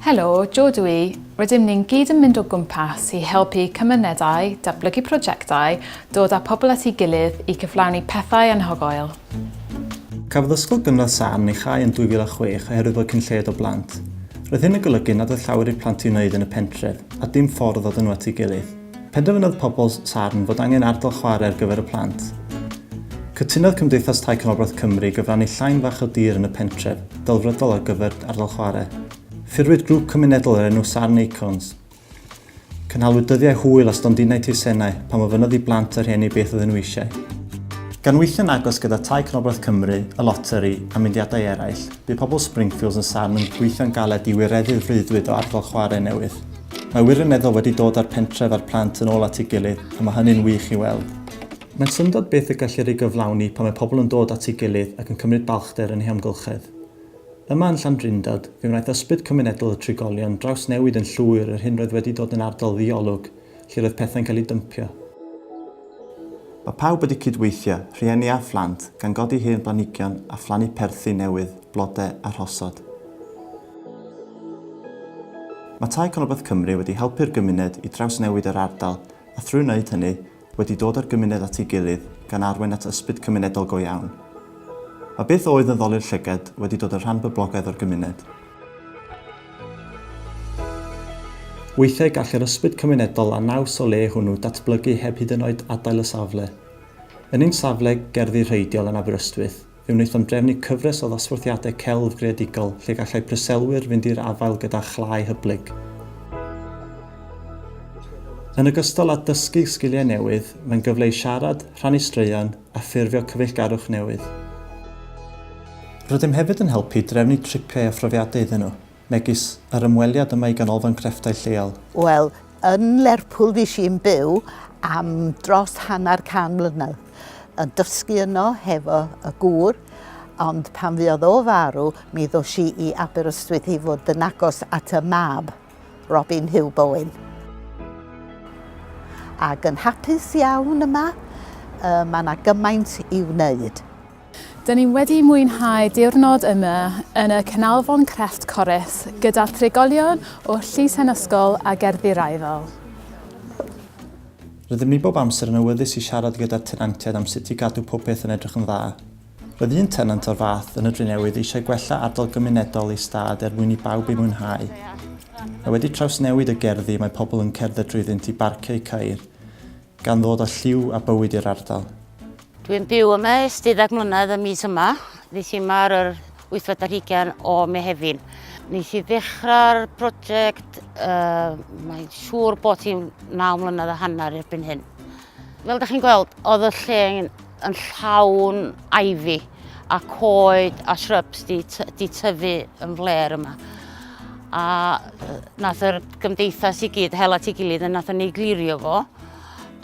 Helo, Jo dwi i. Rydym ni'n gyd yn mynd o gwmpas i helpu cymunedau, datblygu prosiectau, dod â pobl at ei gilydd i gyflawni pethau anhygoel. Cafodd ysgol gynradd Sarn ei chau yn 2006 oherwydd bod cynlleied o blant. Roedd hyn yn golygu nad oedd llawer i'r plant i'w wneud yn y pentref, a dim ffordd ddod yn at ei gilydd. Penderfynodd pobl Sarn fod angen ardal chwarae ar gyfer y plant. Cytunodd Cymdeithas Tai Canolbarth Cymru gyfrannu llain fach o dir yn y pentref, delfrydol ar gyfer ardal chwarae. Ffurfwyd grŵp cymunedol ar enw Sarn Icons. Cynhalwyd dyddiau hwyl a stondinau teisennau pan ofynodd i blant a rhieni beth oedden nhw eisiau. Gan weithio'n agos gyda Tai Canolbarth Cymru, y loteri a myndiadau eraill, bydd pobl Springfields yn Sarn yn gweithio'n galed i wireddu'r freuddwyd o ardal chwarae newydd. Mae wirioneddol wedi dod ar pentref a'r plant yn ôl at ei gilydd, a mae hynny'n wych i weld. Mae'n syndod beth y gallir ei gyflawni pan mae pobl yn dod at ei gilydd ac yn cymryd balchder yn eu hamgylchedd. Yma yn Llandrindod, fe wnaeth ysbryd cymunedol y trigolion draws newid yn llwyr yr hyn roedd wedi dod yn ardal ddiolwg, lle roedd pethau'n cael eu dympio. Mae pawb wedi cydweithio, rhieni a phlant, gan godi hen blanhigion a phlannu perthi newydd, blodau a rhosod. Mae Tai Canolbarth Cymru wedi helpu'r gymuned i draws newid yr ardal, a thrwy wneud hynny, wedi dod â'r gymuned at ei gilydd gan arwain at ysbryd cymunedol go iawn. Mae beth oedd yn ddoli'r llygad wedi dod yn rhan boblogaidd o'r gymuned. Weithiau gall yr ysbryd cymunedol a naws o le hwnnw datblygu heb hyd yn oed adael y safle. Yn un safle gerddi reidiol yn Aberystwyth, fe wnaethon drefnu cyfres o ddosbarthiadau celf greadigol lle gallai preselwyr fynd i'r afael gyda chlai hyblyg. Yn ogystal â dysgu sgiliau newydd, mae'n gyfle i siarad, rhannu straeon a ffurfio cyfeillgarwch newydd. Rydym hefyd yn helpu drefnu tripiau a phrofiadau iddyn nhw, megis yr ymweliad yma i ganolfan crefftau lleol. Wel, yn Lerpwl fi si'n byw am dros 100 mlynedd. Yn dysgu yno hefo y gŵr, ond pan fuodd o farw, mi ddoes i i Aberystwyth i fod yn agos at y mab, Robin Hugh Bowen. Ac yn hapus iawn yma, mae yna gymaint i wneud. Dyn ni wedi mwynhau diwrnod yma yn y canolfan crefft Corus gyda trigolion o Llys Ysgol a gerddi raifol. Rydym ni bob amser yn awyddus i siarad gyda'r tenantiaid am sut i gadw popeth yn edrych yn dda. Roedd un tenant o'r fath yn y Drenewydd eisiau gwella ardal gymunedol ei stad mwyn i bawb ei mwynhau. Mae wedi trawsnewid y gerddi mae pobl yn cerdded drwyddynt i barcio eu ceir, gan ddod â lliw a bywyd i'r ardal. Dwi'n byw yma ers 12 mlynedd y mis yma. Nes i yma ar yr 8 o Mehefin. Nes i ddechrau'r prosiect, mae'n siŵr bod hi'n 9 mlynedd a hanner erbyn hyn. Fel ydych chi'n gweld, oedd y lle yn llawn aifi a coed a shrubs di tyfu yn fler yma. A nath yr Cymdeithas i gyd hel at ei gilydd a nath ni glirio fo.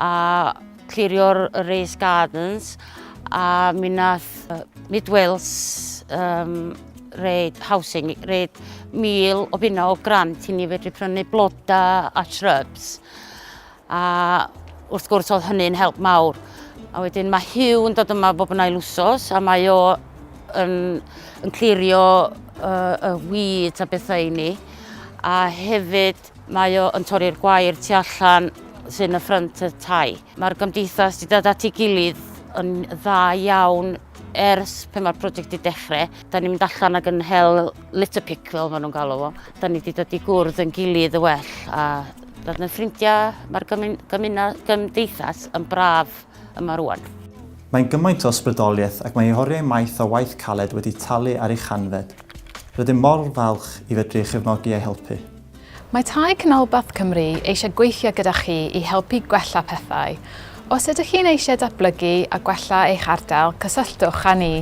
A clirio'r raised gardens a mi nath Mid Wales reid housing, reid 1000 o bunna o grant i ni fedru prynu bloda a shrubs. A wrth gwrs oedd hynny'n help mawr. A wedyn mae Hugh yn dod yma bob yn ail wsos a mae o yn clirio y weeds a bethau i ni. A hefyd mae o yn torri'r gwair tu allan sy'n y ffrynt y tai. Mae'r Gymdeithas wedi dod at ei gilydd yn dda iawn ers pan mae'r prosiect wedi dechrau. Da ni'n mynd allan ac yn hel litter pick fel maen nhw'n galw fo. Da ni wedi dod i gwrdd yn gilydd y well. A dod yn ffrindiau, mae'r Gymdeithas yn braf yma rwan. Mae'n gymaint o ysbrydoliaeth ac mae ei horiau maith o waith caled wedi talu ar ei chanfed. Rydym mor falch i fedru chefnogi ei helpu. Mae Tai Canolbarth Cymru eisiau gweithio gyda chi i helpu gwella pethau. Os ydych chi'n eisiau datblygu a gwella eich ardal, cysylltwch â ni.